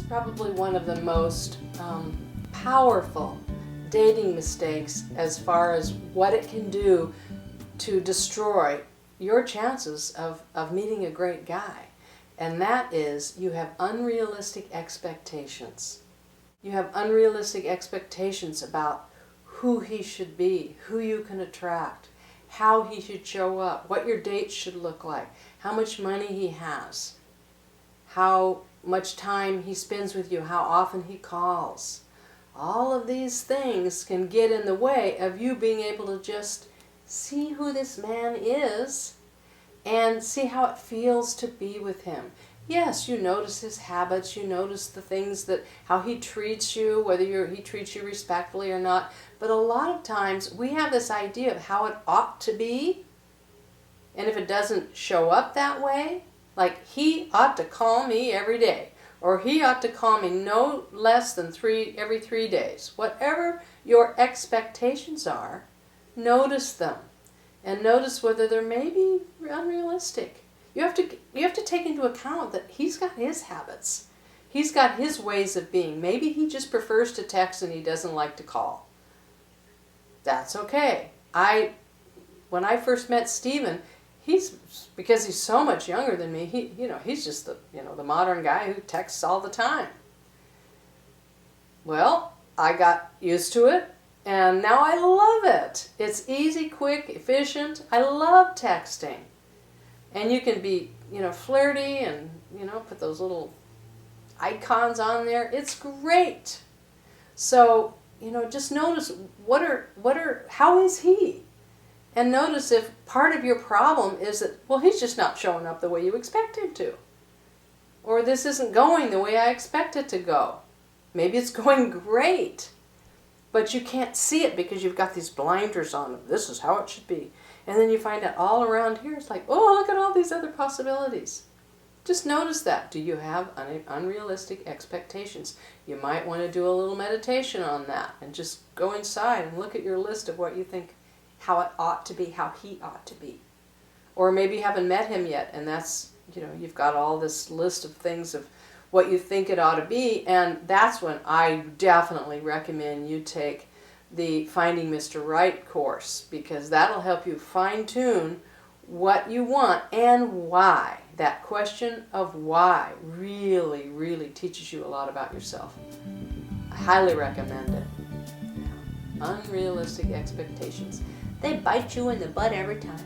probably one of the most powerful dating mistakes as far as what it can do to destroy your chances of meeting a great guy. And that is, you have unrealistic expectations. You have unrealistic expectations about who he should be, who you can attract, how he should show up, what your dates should look like, how much money he has, how much time he spends with you, how often he calls. All of these things can get in the way of you being able to just see who this man is and see how it feels to be with him. Yes, you notice his habits, you notice the things that, how he treats you, whether he treats you respectfully or not. But a lot of times we have this idea of how it ought to be. And if it doesn't show up that way, like he ought to call me every day, or he ought to call me no less than every 3 days. Whatever your expectations are, notice them. And notice whether they're maybe unrealistic. You have to take into account that he's got his habits. He's got his ways of being. Maybe he just prefers to text and he doesn't like to call. That's okay. When I first met Stephen, because he's so much younger than me, he's just the modern guy who texts all the time. Well, I got used to it, and now I love it. It's easy, quick, efficient. I love texting. And you can be, flirty and, put those little icons on there. It's great. So, just notice how is he? And notice if part of your problem is that, well, he's just not showing up the way you expect him to. Or this isn't going the way I expect it to go. Maybe it's going great, but you can't see it because you've got these blinders on. This is how it should be. And then you find out all around here, it's like, oh, look at all these other possibilities. Just notice that. Do you have unrealistic expectations? You might want to do a little meditation on that and just go inside and look at your list of what you think, how it ought to be, how he ought to be. Or maybe you haven't met him yet, and that's, you've got all this list of things of what you think it ought to be, and that's when I definitely recommend you take the Finding Mr. Right course, because that'll help you fine-tune what you want and why. That question of why really, really teaches you a lot about yourself. I highly recommend it. Yeah. Unrealistic expectations. They bite you in the butt every time.